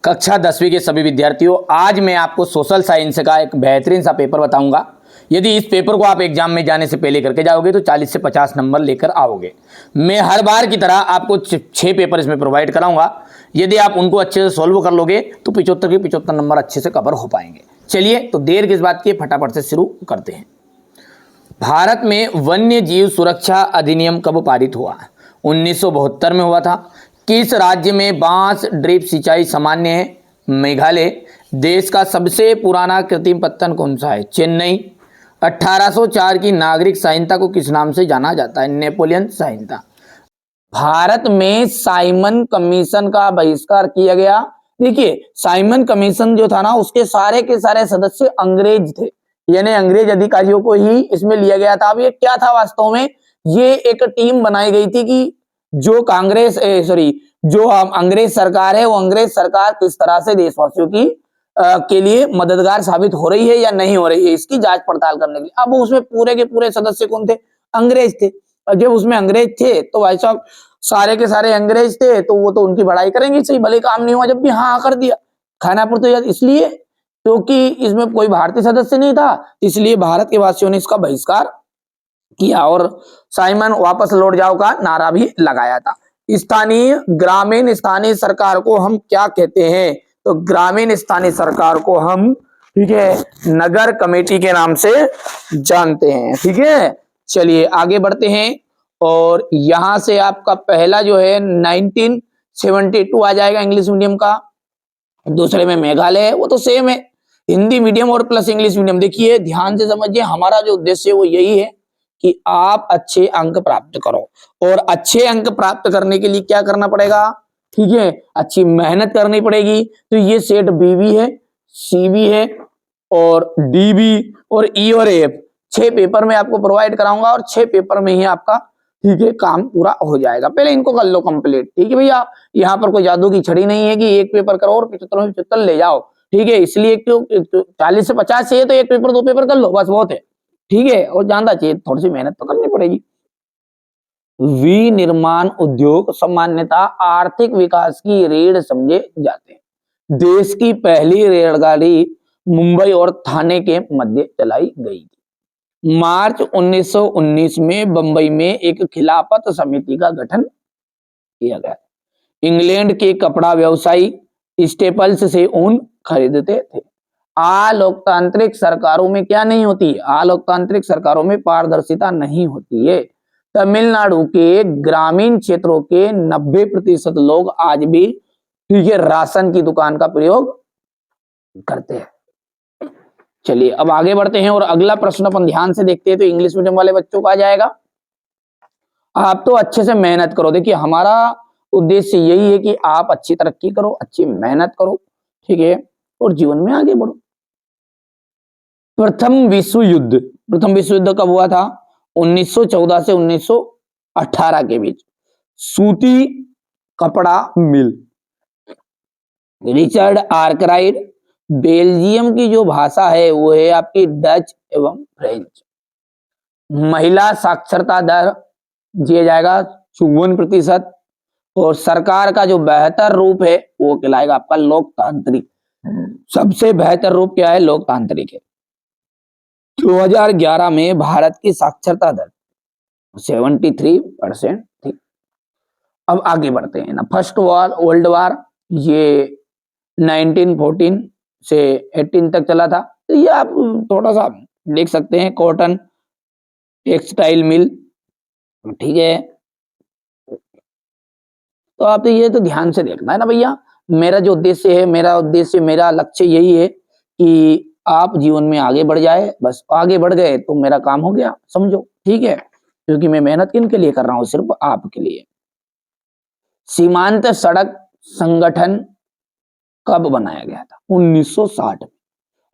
कक्षा 10वीं के सभी विद्यार्थियों, आज मैं आपको सोशल साइंस का एक बेहतरीन सा पेपर बताऊंगा। यदि इस पेपर को आप एग्जाम में जाने से पहले करके जाओगे तो 40 से 50 नंबर लेकर आओगे। मैं हर बार की तरह आपको 6 पेपर इसमें प्रोवाइड कराऊंगा। यदि आप उनको अच्छे से सॉल्व कर लोगे तो 75 के 75 नंबर अच्छे से कवर हो पाएंगे। चलिए तो देर किस बात की, फटाफट से शुरू करते हैं। भारत में वन्य जीव सुरक्षा अधिनियम कब पारित हुआ? 1972 में हुआ था। किस राज्य में बांस ड्रिप सिंचाई सामान्य है? मेघालय। देश का सबसे पुराना कृत्रिम पत्तन कौन सा है? चेन्नई। 1804 की नागरिक संहिता को किस नाम से जाना जाता है? नेपोलियन संहिता। भारत में साइमन कमीशन का बहिष्कार किया गया। देखिए, साइमन कमीशन जो था ना, उसके सारे के सारे सदस्य अंग्रेज थे, यानी अंग्रेज अधिकारियों को ही इसमें लिया गया था। अब ये क्या था वास्तव में? ये एक टीम बनाई गई थी कि जो जो अंग्रेज सरकार है, वो अंग्रेज सरकार किस तरह से देशवासियों की के लिए मददगार साबित हो रही है या नहीं हो रही है, इसकी जांच पड़ताल करने के लिए। अब उसमें पूरे के पूरे सदस्य कौन थे? अंग्रेज थे। और जब उसमें अंग्रेज थे तो भाई साहब सारे के सारे अंग्रेज थे, तो वो तो उनकी बड़ाई करेंगे, सही भले काम नहीं हुआ जब भी हाँ कर दिया। खानापुर तो याद इसलिए क्योंकि इसमें कोई भारतीय सदस्य नहीं था, इसलिए भारत के वासियों ने इसका बहिष्कार किया और साइमन वापस लौट जाओ का नारा भी लगाया था। ग्रामीण स्थानीय सरकार को हम क्या कहते हैं? तो ग्रामीण स्थानीय सरकार को हम, ठीक है, नगर कमेटी के नाम से जानते हैं। ठीक है, चलिए आगे बढ़ते हैं। और यहां से आपका पहला जो है 1972 आ जाएगा इंग्लिश मीडियम का। दूसरे में मेघालय है, वो तो सेम है, हिंदी मीडियम और प्लस इंग्लिश मीडियम। देखिए ध्यान से समझिए, हमारा जो उद्देश्य है वो यही है कि आप अच्छे अंक प्राप्त करो। और अच्छे अंक प्राप्त करने के लिए क्या करना पड़ेगा? ठीक है, अच्छी मेहनत करनी पड़ेगी। तो ये सेट बी भी है, सी भी है और डी भी और ई और एफ 6 पेपर में आपको प्रोवाइड कराऊंगा और 6 पेपर में ही आपका, ठीक है, काम पूरा हो जाएगा। पहले इनको कर लो कंप्लीट। ठीक है भैया, यहाँ पर कोई जादू की छड़ी नहीं है कि एक पेपर करो और 75 ले जाओ। ठीक है, इसलिए क्यों 40 से 50 चाहिए तो एक पेपर 2 पेपर कर लो, बस बहुत है। ठीक है, और ज्यादा चाहिए थोड़ी सी मेहनत तो करनी पड़ेगी। विनिर्माण उद्योग सामान्यतः आर्थिक विकास की रीढ़ समझे जाते हैं। देश की पहली रेलगाड़ी मुंबई और थाने के मध्य चलाई गई थी। मार्च 1919 में बंबई में एक खिलाफत समिति का गठन किया गया। इंग्लैंड के कपड़ा व्यवसायी स्टेपल्स से ऊन खरीदते थे। अलोकतांत्रिक सरकारों में क्या नहीं होती? अलोकतांत्रिक सरकारों में पारदर्शिता नहीं होती है। तमिलनाडु के ग्रामीण क्षेत्रों के 90% लोग आज भी, ठीक है, राशन की दुकान का प्रयोग करते हैं। चलिए अब आगे बढ़ते हैं और अगला प्रश्न अपन ध्यान से देखते हैं। तो इंग्लिश मीडियम वाले बच्चों का आ जाएगा। आप तो अच्छे से मेहनत करो। देखिए हमारा उद्देश्य यही है कि आप अच्छी तरक्की करो, अच्छी मेहनत करो, ठीक है, और जीवन में आगे बढ़ो। प्रथम विश्व युद्ध कब हुआ था? 1914 से 1918 के बीच। सूती कपड़ा मिल। Richard Arkwright. बेल्जियम की जो भाषा है वो है आपकी डच एवं फ्रेंच। महिला साक्षरता दर दिया जाएगा 54%। और सरकार का जो बेहतर रूप है वो कहलाएगा आपका लोकतांत्रिक। सबसे बेहतर रूप क्या है? लोकतांत्रिक है। 2011 में भारत की साक्षरता दर 73% थी। अब आगे बढ़ते हैं ना। फर्स्ट वर्ल्ड वार ये 1914 से 18 तक चला था। तो ये आप थोड़ा सा देख सकते हैं। कॉटन टेक्सटाइल मिल, ठीक है, तो आप ये तो ध्यान से देखना है ना भैया। मेरा जो उद्देश्य है, मेरा लक्ष्य यही है कि आप जीवन में आगे बढ़ जाए। बस आगे बढ़ गए तो मेरा काम हो गया, समझो। ठीक है, क्योंकि मैं मेहनत किन के लिए कर रहा हूं? सिर्फ आपके लिए। सीमांत सड़क संगठन कब बनाया गया था? 1960 में।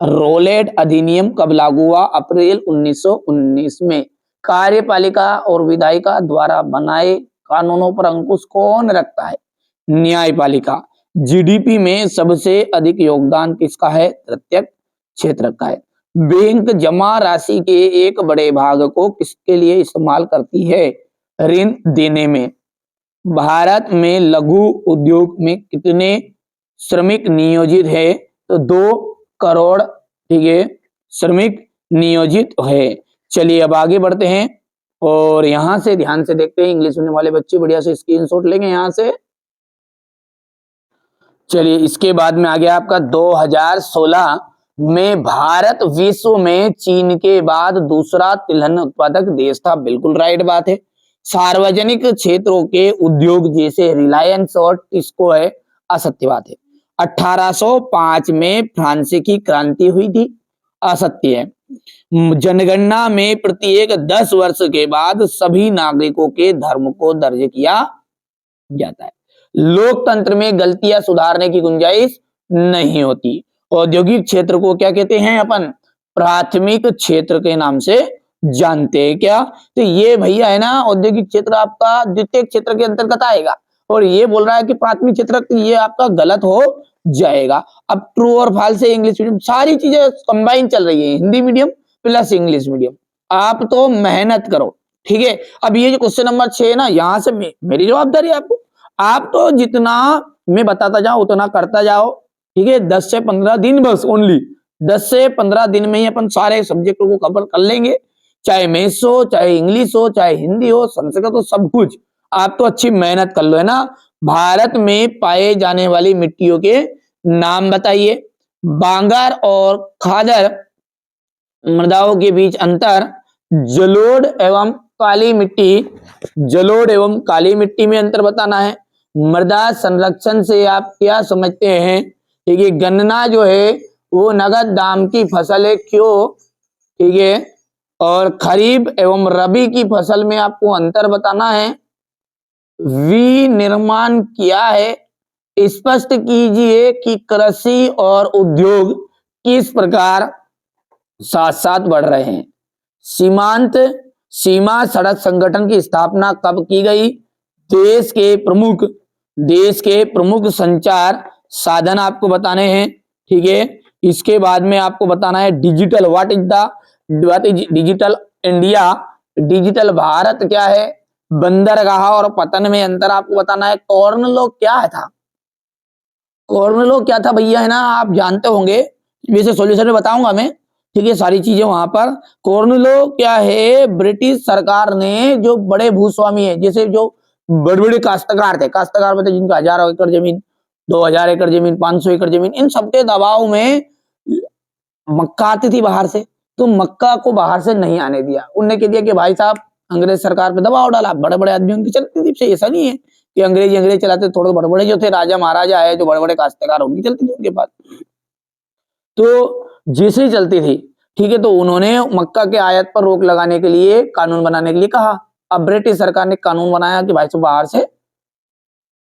रोलेट अधिनियम कब लागू हुआ? अप्रैल 1919 में। कार्यपालिका और विधायिका द्वारा बनाए कानूनों पर अंकुश कौन रखता है? न्यायपालिका। जीडीपी में सबसे अधिक योगदान किसका है? प्रत्यक्ष क्षेत्र का है। बैंक जमा राशि के एक बड़े भाग को किसके लिए इस्तेमाल करती है? ऋण देने में। भारत में लघु उद्योग में कितने श्रमिक नियोजित है, तो 2 करोड़, ठीक है, श्रमिक नियोजित है। चलिए अब आगे बढ़ते हैं और यहां से ध्यान से देखते हैं, इंग्लिश सुनने वाले बच्चे बढ़िया से स्क्रीनशॉट लेंगे यहां से। चलिए इसके बाद में आ गया आपका 2016 में भारत विश्व में चीन के बाद दूसरा तिलहन उत्पादक देश था। बिल्कुल राइट बात है। सार्वजनिक क्षेत्रों के उद्योग जैसे रिलायंस और टिस्को है, असत्य बात है। 1805 में फ्रांसीसी क्रांति हुई थी, असत्य है। जनगणना में प्रत्येक 10 वर्ष के बाद सभी नागरिकों के धर्म को दर्ज किया जाता है। लोकतंत्र में गलतियां सुधारने की गुंजाइश नहीं होती। औद्योगिक क्षेत्र को क्या कहते हैं अपन? प्राथमिक क्षेत्र के नाम से जानते हैं क्या? तो ये भैया है ना, औद्योगिक क्षेत्र आपका द्वितीय क्षेत्र के अंतर्गत आएगा और ये बोल रहा है कि प्राथमिक क्षेत्र, ये आपका गलत हो जाएगा। अब ट्रू और फॉल्स है, इंग्लिश मीडियम, सारी चीजें कंबाइन चल रही है, Hindi medium plus English medium. आप तो मेहनत करो, ठीक है। अब ये जो क्वेश्चन नंबर 6 है ना, यहां से मेरी जवाबदारी है आपको, आप तो जितना मैं बताता जाऊं उतना करता जाओ, ठीक है। 10 से 15 दिन बस, ओनली 10 से 15 दिन में ही अपन सारे सब्जेक्टों को कवर कर लेंगे, चाहे मैथ्स हो, चाहे इंग्लिश हो, चाहे हिंदी हो, संस्कृत हो, सब कुछ। आप तो अच्छी मेहनत कर लो, है ना। भारत में पाए जाने वाली मिट्टियों के नाम बताइए। बांगर और खादर मृदाओं के बीच अंतर। जलोढ़ एवं काली मिट्टी, जलोढ़ एवं काली मिट्टी में अंतर बताना है। मृदा संरक्षण से आप क्या समझते हैं? ठीक है, गन्ना जो है वो नगद दाम की फसल है, क्यों? ठीक है, और खरीफ एवं रबी की फसल में आपको अंतर बताना है। विनिर्माण क्या है? स्पष्ट कीजिए कि कृषि और उद्योग किस प्रकार साथ साथ बढ़ रहे हैं। सीमा सड़क संगठन की स्थापना कब की गई? देश के प्रमुख संचार साधन आपको बताने हैं, ठीक है। इसके बाद में आपको बताना है digital, what is digital India, digital Bharat क्या है। बंदरगाह और पतन में अंतर आपको बताना है। कॉर्न लॉ क्या था? कॉर्न लॉ क्या था भैया, है ना, आप जानते होंगे, वैसे सॉल्यूशन में बताऊंगा मैं, ठीक है, सारी चीजें वहां पर। कॉर्न लॉ क्या है? ब्रिटिश सरकार ने जो बड़े भूस्वामी है, जैसे जो बड़े बड़े काश्तकार थे, काश्तकार मतलब जिनका 1000 एकड़ जमीन, 2000 एकड़ जमीन, 500 एकड़ जमीन, इन सबके दबाव में मक्का आती थी बाहर से, तो मक्का को बाहर से नहीं आने दिया। उनने कह दिया कि भाई साहब, अंग्रेज सरकार पे दबाव डाला, बड़े बड़े आदमियों की चलती थी। ऐसा नहीं है कि अंग्रेज चलाते, थोड़े बड़े बड़े जो थे राजा महाराजा है, जो बड़े बड़े काश्तकार, उनकी चलती थी उनके पास, तो जैसे चलती थी, ठीक है। तो उन्होंने मक्का के आयात पर रोक लगाने के लिए कानून बनाने के लिए कहा। अब ब्रिटिश सरकार ने कानून बनाया कि भाई साहब बाहर से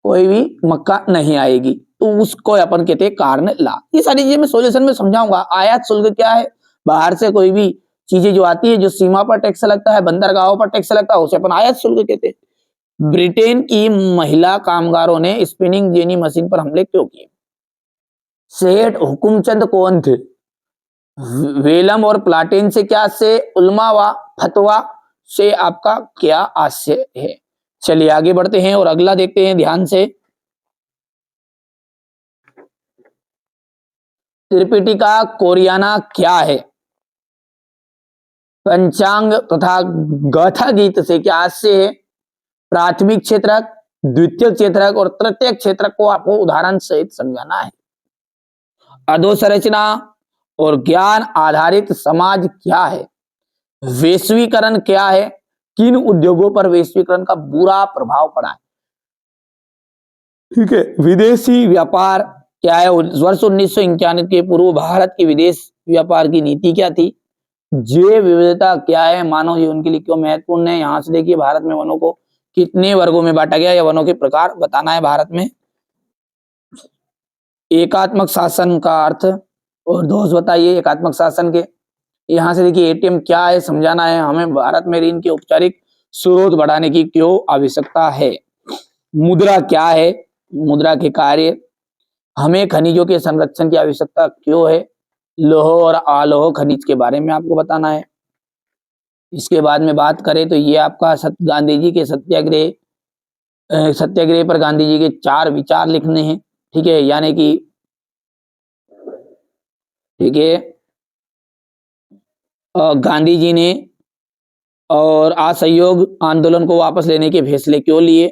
कोई भी मक्का नहीं आएगी, तो उसको अपन कहते हैं कारण ला। ये सारी चीजें मैं सॉल्यूशन में समझाऊंगा। आयात शुल्क क्या है? बाहर से कोई भी चीजें जो आती है, जो सीमा पर टैक्स लगता है, बंदरगाहों पर टैक्स लगता है, उसे अपन आयात शुल्क कहते हैं। ब्रिटेन की महिला कामगारों ने स्पिनिंग जेनी मशीन पर हमले क्यों किए? सेठ हुकुमचंद कौन थे? वेलम और प्लाटेन से क्या से उल्मा व फतवा से आपका क्या आशय है? चलिए आगे बढ़ते हैं और अगला देखते हैं ध्यान से। त्रिपिटिका कोरियाना क्या है? पंचांग तथा गाथा गीत से क्या आशय है? प्राथमिक क्षेत्रक, द्वितीय क्षेत्रक और तृतीय क्षेत्रक को आपको उदाहरण सहित समझाना है। अधोसंरचना और ज्ञान आधारित समाज क्या है? वैश्वीकरण क्या है? किन उद्योगों पर वैश्वीकरण का बुरा प्रभाव पड़ा है? ठीक है, विदेशी व्यापार क्या है? वर्ष 1991 के पूर्व भारत की विदेश व्यापार की नीति क्या थी? जैव विविधता क्या है? मानव जीवन के लिए क्यों महत्वपूर्ण है? यहां से देखिए, भारत में वनों को कितने वर्गों में बांटा गया, या वनों के प्रकार बताना है भारत में। एकात्मक शासन का अर्थ और दोष बताइए एकात्मक शासन के। यहां से देखिए, एटीएम क्या है समझाना है हमें। भारत में ऋण के औपचारिक स्रोत बढ़ाने की क्यों आवश्यकता है? मुद्रा क्या है? मुद्रा के कार्य। हमें खनिजों के संरक्षण की आवश्यकता क्यों है? लौह और अलोह खनिज के बारे में आपको बताना है। इसके बाद में बात करें तो ये आपका गांधी जी के सत्याग्रह पर गांधी जी के 4 विचार लिखने हैं। ठीक है, यानी कि ठीक है गांधी जी ने और असहयोग आंदोलन को वापस लेने के फैसले क्यों लिए?